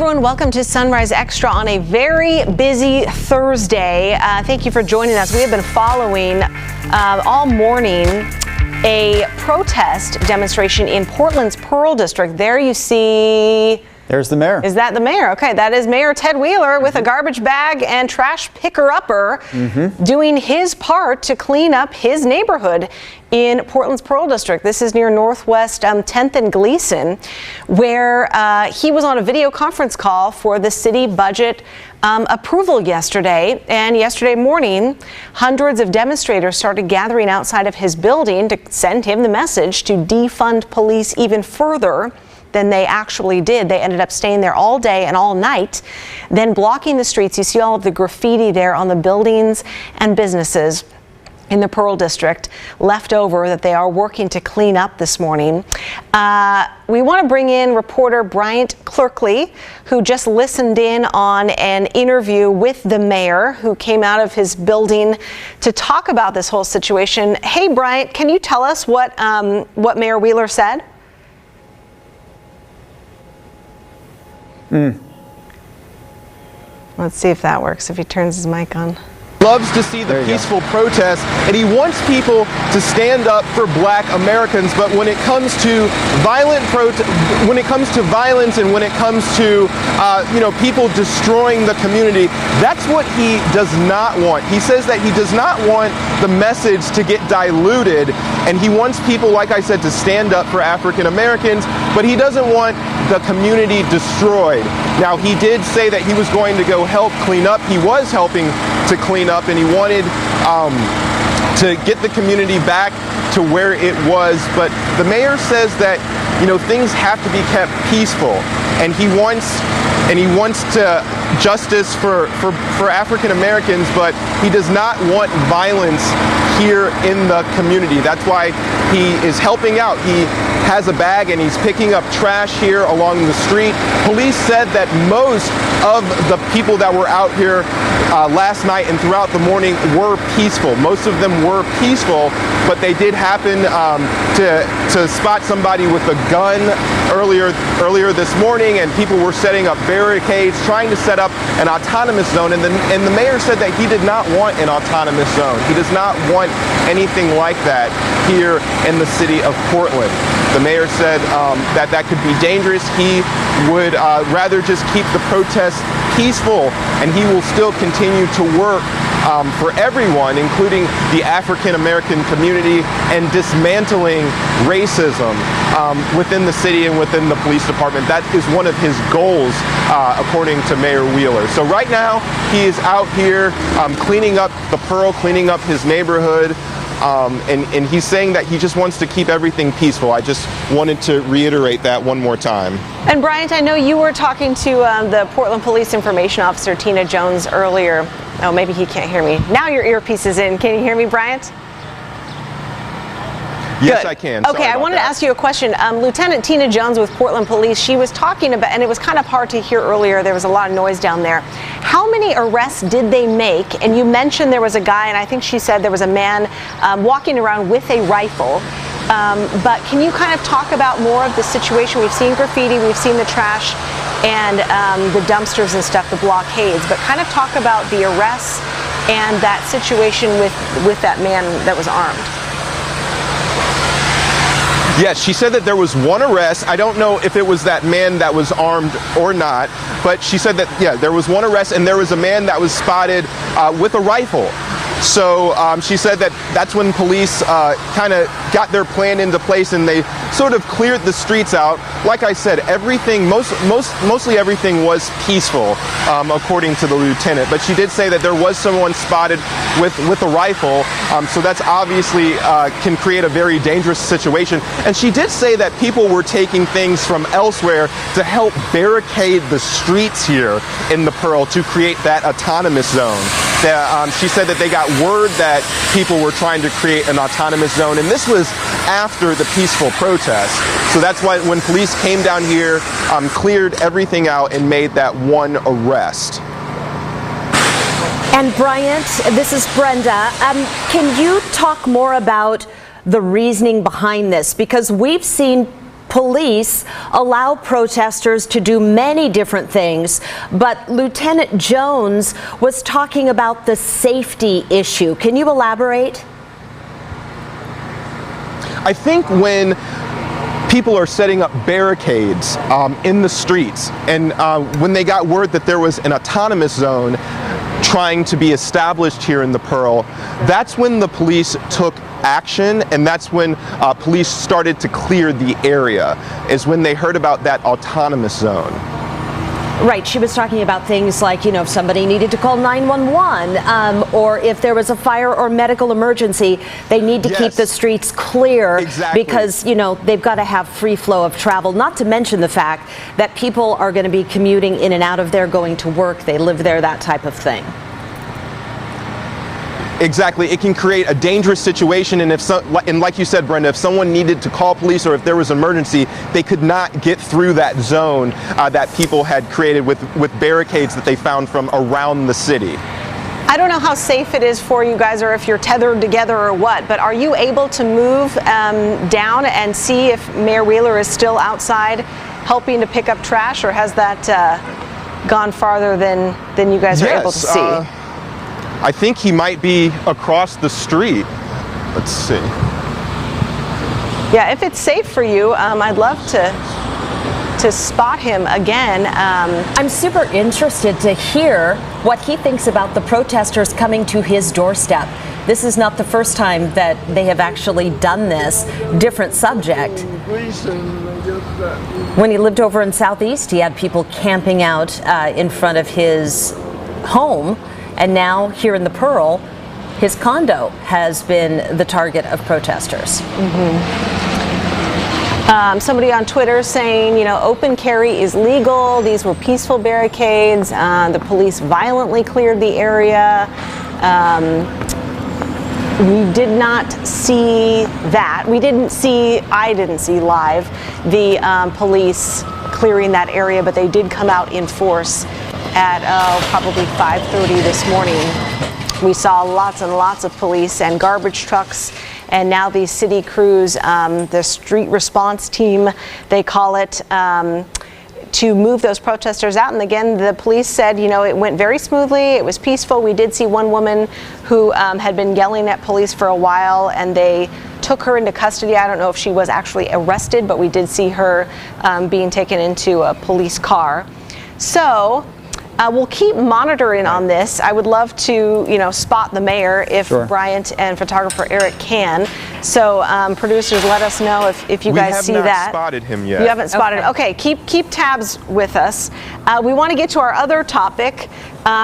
everyone, welcome to Sunrise Extra on a very busy Thursday. Thank you for joining us. We have been following all morning a protest demonstration in Portland's Pearl District. There you see... There's the mayor. Is that the mayor? Okay, that is Mayor Ted Wheeler with a garbage bag and trash picker-upper doing his part to clean up his neighborhood in Portland's Pearl District. This is near Northwest 10th and Gleason, where he was on a video conference call for the city budget approval yesterday. And yesterday morning, hundreds of demonstrators started gathering outside of his building to send him the message to defund police even further than they actually did. They ended up staying there all day and all night, then blocking the streets. You see all of the graffiti there on the buildings and businesses in the Pearl District left over that they are working to clean up this morning. We want to bring in reporter Bryant Clerkley, who just listened in on an interview with the mayor who came out of his building to talk about this whole situation. Hey, Bryant, can you tell us what Mayor Wheeler said? Let's see if that works, if he turns his mic on. Loves to see the peaceful protest, and he wants people to stand up for Black Americans. But when it comes to violence, and when it comes to people destroying the community, that's what he does not want. He says that he does not want the message to get diluted, and he wants people, like I said, to stand up for African Americans, but he doesn't want the community destroyed. Now, he did say that he was going to go help clean up. He was helping to clean up, and he wanted to get the community back to where it was. But the mayor says that things have to be kept peaceful, and he wants justice for African Americans, but he does not want violence here in the community. That's why he is helping out. He has a bag and he's picking up trash here along the street. Police said that most of the people that were out here last night and throughout the morning were peaceful. Most of them were peaceful, but they did happen to spot somebody with a gun earlier this morning, and people were setting up barricades, trying to set up an autonomous zone. And the mayor said that he did not want an autonomous zone. He does not want anything like that here in the city of Portland. The mayor said that could be dangerous. He would rather just keep the protests peaceful, and he will still continue to work for everyone, including the African American community, and dismantling racism within the city and within the police department. That is one of his goals, according to Mayor Wheeler. So right now, he is out here cleaning up the Pearl, cleaning up his neighborhood. And he's saying that he just wants to keep everything peaceful. I just wanted to reiterate that one more time. And Bryant, I know you were talking to the Portland Police Information Officer, Tina Jones, earlier. Oh, maybe he can't hear me. Now your earpiece is in. Can you hear me, Bryant? Yes, Good. I can. Okay, I wanted to ask you a question. Lieutenant Tina Jones with Portland Police, she was talking about, and it was kind of hard to hear earlier, there was a lot of noise down there. How many arrests did they make? And you mentioned there was a guy, and I think she said there was a man walking around with a rifle. But can you kind of talk about more of the situation? We've seen graffiti, we've seen the trash and the dumpsters and stuff, the blockades, but kind of talk about the arrests and that situation with that man that was armed. Yes, she said that there was one arrest. I don't know if it was that man that was armed or not, but she said that, yeah, there was one arrest, and there was a man that was spotted with a rifle. So she said that that's when police kind of got their plan into place, and they sort of cleared the streets out. Like I said, everything, mostly everything was peaceful, according to the lieutenant. But she did say that there was someone spotted with a rifle, so that's obviously can create a very dangerous situation. And she did say that people were taking things from elsewhere to help barricade the streets here in the Pearl to create that autonomous zone. She said that they got word that people were trying to create an autonomous zone, and this was after the peaceful protest. So that's why when police came down here, cleared everything out and made that one arrest. And Bryant, this is Brenda. Can you talk more about the reasoning behind this? Because we've seen police allow protesters to do many different things, but Lieutenant Jones was talking about the safety issue. Can you elaborate? I think when people are setting up barricades in the streets, and when they got word that there was an autonomous zone trying to be established here in the Pearl, that's when the police took action, and that's when police started to clear the area, is when they heard about that autonomous zone. Right, she was talking about things like, you know, if somebody needed to call 911, or if there was a fire or medical emergency, they need to keep the streets clear. Exactly. Because, you know, they've got to have free flow of travel, not to mention the fact that people are going to be commuting in and out of there, going to work, they live there, that type of thing. Exactly. It can create a dangerous situation, and and like you said, Brenda, if someone needed to call police or if there was an emergency, they could not get through that zone that people had created with barricades that they found from around the city. I don't know how safe it is for you guys, or if you're tethered together or what, but are you able to move down and see if Mayor Wheeler is still outside helping to pick up trash, or has that gone farther than you guys are able to see? I think he might be across the street. Let's see. Yeah, if it's safe for you, I'd love to spot him again. I'm super interested to hear what he thinks about the protesters coming to his doorstep. This is not the first time that they have actually done this. Different subject. When he lived over in Southeast, he had people camping out in front of his home. And now here in the Pearl, his condo has been the target of protesters. Somebody on Twitter saying, you know, open carry is legal. These were peaceful barricades. The police violently cleared the area. We did not see that. I didn't see live the police clearing that area, but they did come out in force at probably 5:30 this morning. We saw lots and lots of police and garbage trucks, and now these city crews, the street response team, they call it, to move those protesters out. And again, the police said, you know, it went very smoothly. It was peaceful. We did see one woman who had been yelling at police for a while, and they took her into custody. I don't know if she was actually arrested, but we did see her being taken into a police car. So we'll keep monitoring on this. I would love to, you know, spot the mayor if Bryant and photographer Eric can. So producers, let us know if you guys see that. We have not spotted him yet. You haven't spotted. Okay, keep tabs with us. We want to get to our other topic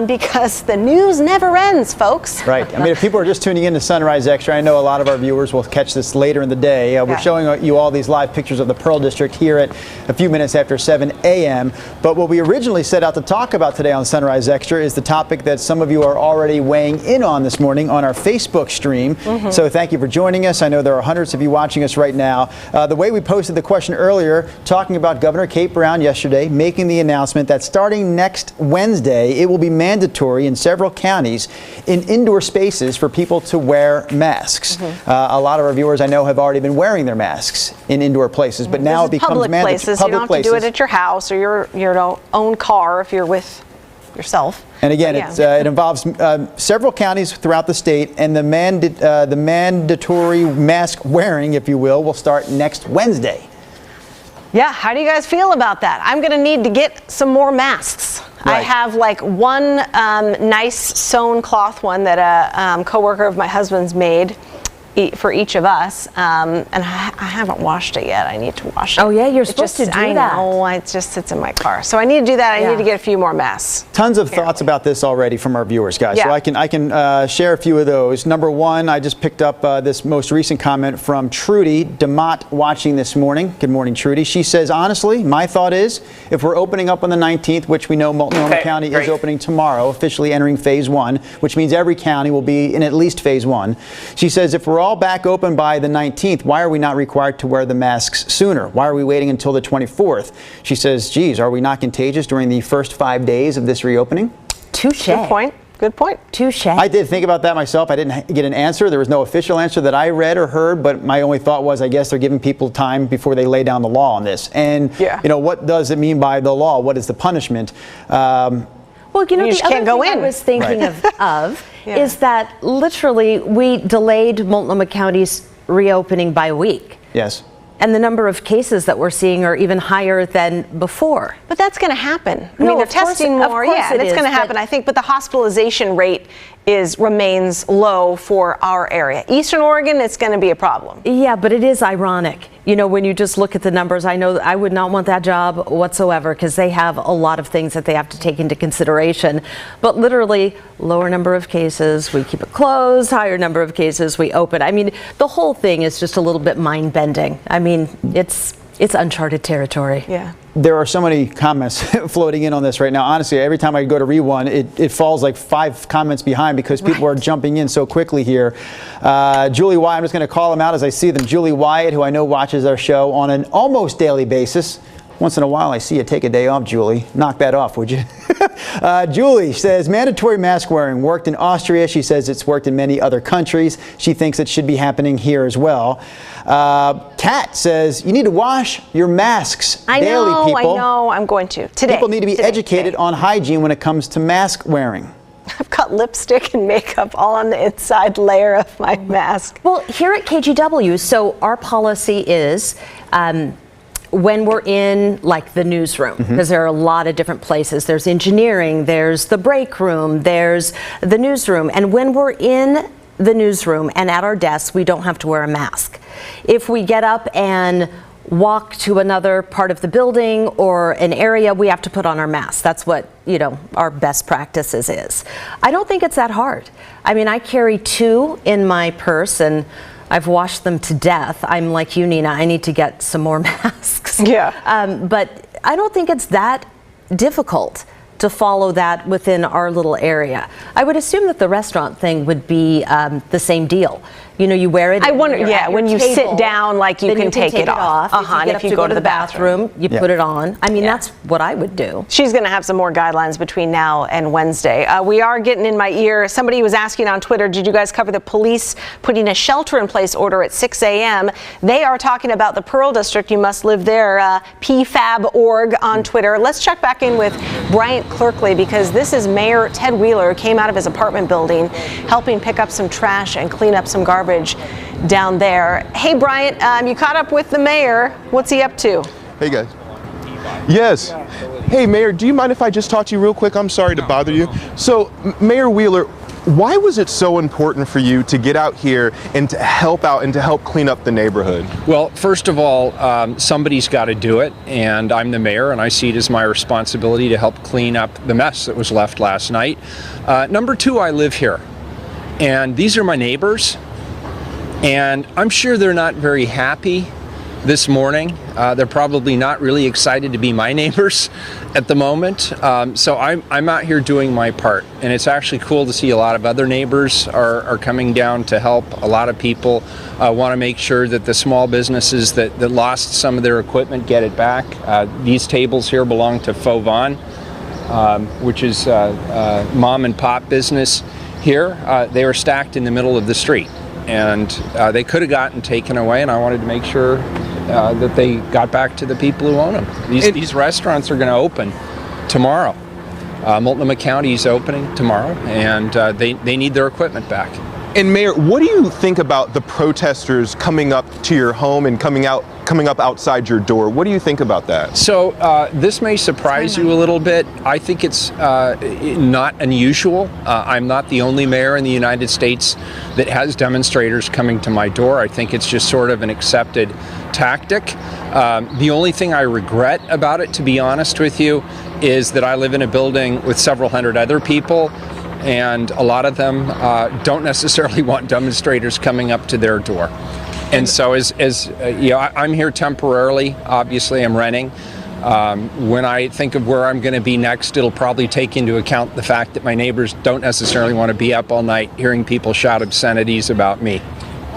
because the news never ends, folks. Right. I mean, if people are just tuning in to Sunrise Extra, I know a lot of our viewers will catch this later in the day. We're showing you all these live pictures of the Pearl District here at a few minutes after 7 a.m. But what we originally set out to talk about today on Sunrise Extra is the topic that some of you are already weighing in on this morning on our Facebook stream. So thank you for joining us. I know there are hundreds of you watching us right now. The way we posted the question earlier, talking about Governor Kate Brown yesterday, making the announcement that starting next Wednesday, it will be mandatory in several counties in indoor spaces for people to wear masks. A lot of our viewers I know have already been wearing their masks in indoor places, but now it becomes mandatory. Places. You don't have to do it at your house or your own car if you're with yourself. And again, it involves several counties throughout the state, and the mandatory mask wearing, if you will start next Wednesday. Yeah, how do you guys feel about that? I'm going to need to get some more masks. Right. I have like one nice sewn cloth one that a coworker of my husband's made for each of us, and I haven't washed it yet. I need to wash it. Oh yeah, you're supposed to do that. I know, it just sits in my car. So I need to do that. I need to get a few more masks. Tons of thoughts about this already from our viewers, guys. So I can share a few of those. Number one, I just picked up this most recent comment from Trudy DeMott watching this morning. Good morning, Trudy. She says, honestly, my thought is if we're opening up on the 19th, which we know Multnomah County is opening tomorrow, officially entering phase 1, which means every county will be in at least phase 1. She says if we're all back open by the 19th, why are we not required to wear the masks sooner? Why are we waiting until the 24th? She says, geez, are we not contagious during the first 5 days of this reopening? Touche. Good point. Good point. Touche. I did think about that myself. I didn't get an answer. There was no official answer that I read or heard, but my only thought was, I guess they're giving people time before they lay down the law on this. And, what does it mean by the law? What is the punishment? Well, the just other can't go thing in. I was thinking of Yeah. is that literally we delayed Multnomah County's reopening by a week. Yes. And the number of cases that we're seeing are even higher than before. But that's going to happen. I No, mean, they're of course testing it- of more. course Yeah, it that's is, going to happen, but- I think. But the hospitalization rate remains low for our area. Eastern Oregon, it's going to be a problem. Yeah, but it is ironic. When you just look at the numbers, I know that I would not want that job whatsoever because they have a lot of things that they have to take into consideration. But literally, lower number of cases, we keep it closed, higher number of cases, we open. I mean, the whole thing is just a little bit mind-bending. I mean, it's uncharted territory. Yeah. There are so many comments floating in on this right now. Honestly, every time I go to read one, it falls like 5 comments behind because people are jumping in so quickly here. Julie Wyatt, I'm just going to call them out as I see them. Julie Wyatt, who I know watches our show on an almost daily basis. Once in a while, I see you take a day off, Julie. Knock that off, would you? Julie says, mandatory mask wearing worked in Austria. She says it's worked in many other countries. She thinks it should be happening here as well. Kat says, you need to wash your masks daily, people. I know. I'm going to. Today. People need to be educated on hygiene when it comes to mask wearing. I've got lipstick and makeup all on the inside layer of my mask. Well, here at KGW, so our policy is when we're in like the newsroom, because there are a lot of different places. There's engineering, there's the break room, there's the newsroom. And when we're in the newsroom and at our desks, we don't have to wear a mask. If we get up and walk to another part of the building or an area, we have to put on our mask. That's what, our best practices is. I don't think it's that hard. I mean, I carry 2 in my purse and I've washed them to death. I'm like you, Nina. I need to get some more masks. Yeah. But I don't think it's that difficult to follow that within our little area. I would assume that the restaurant thing would be the same deal. You wear it. I wonder, when you're at your when you table, sit down, like you then can take it off. If you go to the bathroom, you put it on. I mean, that's what I would do. She's going to have some more guidelines between now and Wednesday. We are getting in my ear. Somebody was asking on Twitter, did you guys cover the police putting a shelter-in-place order at 6 a.m.? They are talking about the Pearl District. You must live there. PFAB.org on Twitter. Let's check back in with Bryant Clerkley because this is Mayor Ted Wheeler, who came out of his apartment building helping pick up some trash and clean up some garbage down there. Hey, Bryant, you caught up with the mayor. What's he up to? Hey, guys. Yes. Hey, Mayor, do you mind if I just talk to you real quick? I'm sorry to bother you. So, Mayor Wheeler, why was it so important for you to get out here and to help out and to help clean up the neighborhood? Well, first of all, somebody's got to do it, and I'm the mayor, and I see it as my responsibility to help clean up the mess that was left last night. Number 2, I live here, and these are my neighbors. And I'm sure they're not very happy this morning. They're probably not really excited to be my neighbors at the moment. So I'm out here doing my part. And it's actually cool to see a lot of other neighbors are coming down to help. A lot of people want to make sure that the small businesses that lost some of their equipment get it back. These tables here belong to Faux Vaughn, which is mom and pop business here. They were stacked in the middle of the street. And they could have gotten taken away, and I wanted to make sure that they got back to the people who own them. These restaurants are going to open tomorrow. Multnomah County is opening tomorrow, and they need their equipment back. And Mayor, what do you think about the protesters coming up to your home and coming up outside your door? What do you think about that? So this may surprise you a little bit. I think it's not unusual. I'm not the only mayor in the United States that has demonstrators coming to my door. I think it's just sort of an accepted tactic. The only thing I regret about it, to be honest with you, is that I live in a building with several hundred other people, and a lot of them don't necessarily want demonstrators coming up to their door. And so I'm here temporarily. Obviously, I'm renting. When I think of where I'm going to be next, it'll probably take into account the fact that my neighbors don't necessarily want to be up all night hearing people shout obscenities about me.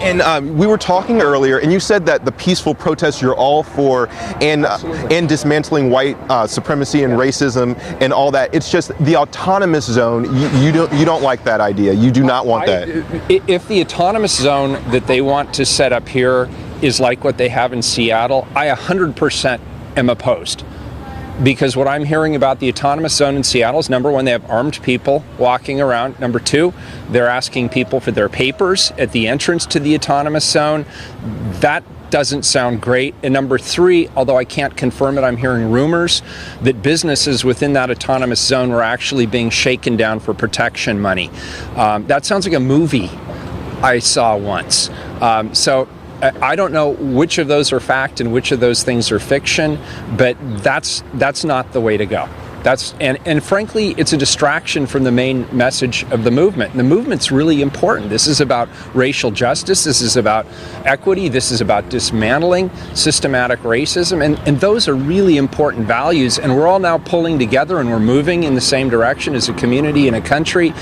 And we were talking earlier, and you said that the peaceful protests you're all for, and dismantling white supremacy and racism and all that. It's just the autonomous zone. You don't like that idea. You do not want that. If the autonomous zone that they want to set up here is like what they have in Seattle, I 100% am opposed. Because what I'm hearing about the autonomous zone in Seattle is, number one, they have armed people walking around. Number two, they're asking people for their papers at the entrance to the autonomous zone. That doesn't sound great. And number three, although I can't confirm it, I'm hearing rumors that businesses within that autonomous zone were actually being shaken down for protection money. That sounds like a movie I saw once. So I don't know which of those are fact and which of those things are fiction, but that's not the way to go. And frankly, it's a distraction from the main message of the movement. And the movement's really important. This is about racial justice. This is about equity. This is about dismantling systematic racism. And those are really important values. And we're all now pulling together and we're moving in the same direction as a community and a country.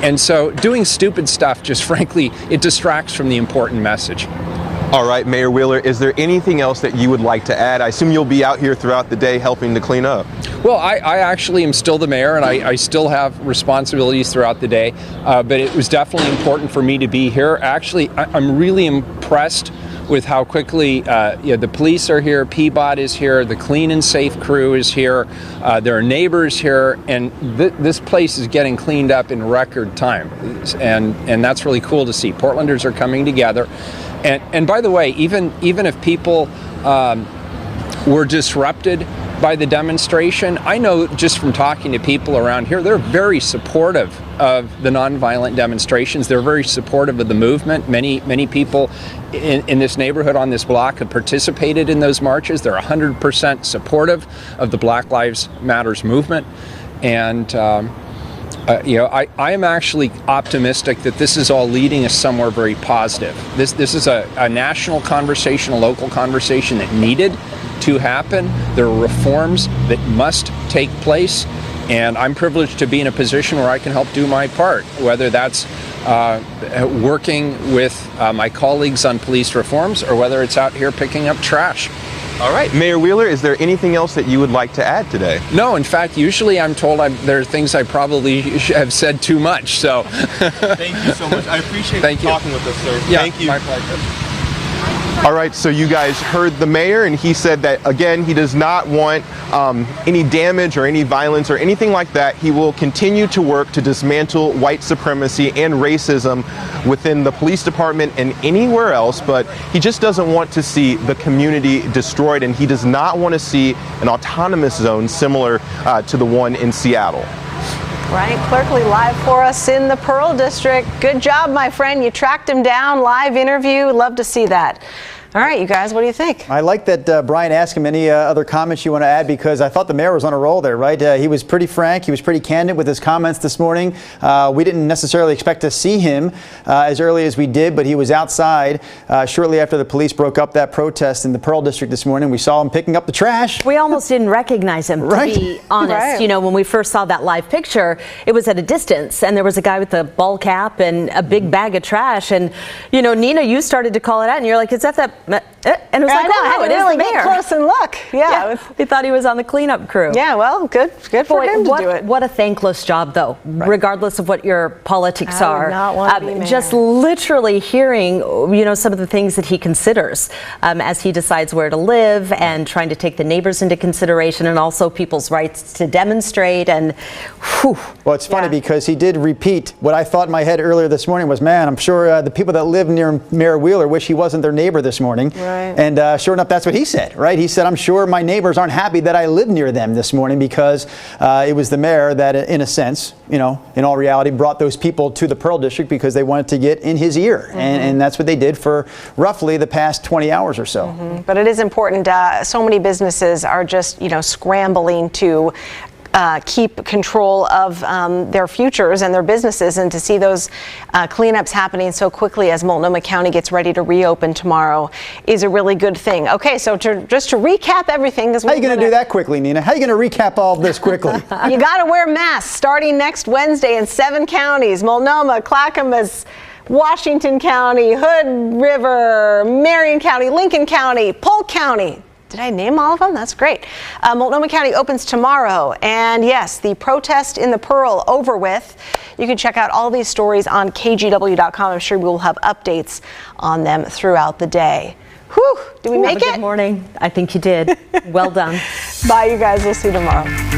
And so doing stupid stuff, just frankly, it distracts from the important message. All right, Mayor Wheeler, is there anything else that you would like to add? I assume you'll be out here throughout the day helping to clean up. Well, I actually am still the mayor, and I still have responsibilities throughout the day, but it was definitely important for me to be here. Actually, I'm really impressed with how quickly the police are here, PBOT is here, the Clean and Safe crew is here, there are neighbors here, and this place is getting cleaned up in record time, and that's really cool to see. Portlanders are coming together. And by the way, even if people were disrupted by the demonstration, I know just from talking to people around here, they're very supportive of the nonviolent demonstrations. They're very supportive of the movement. Many people in this neighborhood on this block have participated in those marches. They're 100% supportive of the Black Lives Matters movement. And I am actually optimistic that this is all leading us somewhere very positive. This is a national conversation, a local conversation that needed to happen. There are reforms that must take place, and I'm privileged to be in a position where I can help do my part, whether that's working with my colleagues on police reforms or whether it's out here picking up trash. All right, Mayor Wheeler, is there anything else that you would like to add today? No, in fact, usually I'm told there are things I probably have said too much. So, thank you so much. I appreciate you talking with us, sir. Yeah, thank you. My pleasure. All right, so you guys heard the mayor, and he said that, again, he does not want any damage or any violence or anything like that. He will continue to work to dismantle white supremacy and racism within the police department and anywhere else, but he just doesn't want to see the community destroyed, and he does not want to see an autonomous zone similar to the one in Seattle. Ryan Clerkley live for us in the Pearl District. Good job, my friend. You tracked him down, live interview. Love to see that. All right, you guys, what do you think? I like that Brian asked him any other comments you want to add, because I thought the mayor was on a roll there, right? He was pretty frank. He was pretty candid with his comments this morning. We didn't necessarily expect to see him as early as we did, but he was outside shortly after the police broke up that protest in the Pearl District this morning. We saw him picking up the trash. We almost didn't recognize him, right, to be honest. Right. You know, when we first saw that live picture, it was at a distance, and there was a guy with a ball cap and a big bag of trash. And, you know, Nina, you started to call it out, and you're like, is that and it was like, I oh, no, had it to really is the get mayor. close and look. Yeah. We thought he was on the cleanup crew. Yeah, well, good for him to do it. What a thankless job, though, regardless of what your politics I would are. not want to be mayor. Just literally hearing, you know, some of the things that he considers as he decides where to live, and trying to take the neighbors into consideration, and also people's rights to demonstrate. And whew. Well, it's funny because he did repeat what I thought in my head earlier this morning was, man, I'm sure the people that live near Mayor Wheeler wish he wasn't their neighbor this morning. Right. And sure enough, that's what he said, right? He said, I'm sure my neighbors aren't happy that I live near them this morning, because it was the mayor that, in a sense, you know, in all reality, brought those people to the Pearl District because they wanted to get in his ear. Mm-hmm. And that's what they did for roughly the past 20 hours or so. Mm-hmm. But it is important. So many businesses are just, you know, scrambling to keep control of their futures and their businesses, and to see those cleanups happening so quickly as Multnomah County gets ready to reopen tomorrow is a really good thing. Okay, so just to recap everything. How are you going to do that quickly, Nina? How are you going to recap all of this quickly? You got to wear masks starting next Wednesday in 7 counties. Multnomah, Clackamas, Washington County, Hood River, Marion County, Lincoln County, Polk County. Did I name all of them? That's great. Multnomah County opens tomorrow. And yes, the protest in the Pearl over with. You can check out all these stories on KGW.com. I'm sure we will have updates on them throughout the day. Whew, did we make it? Good morning. I think you did. Well done. Bye, you guys. We'll see you tomorrow.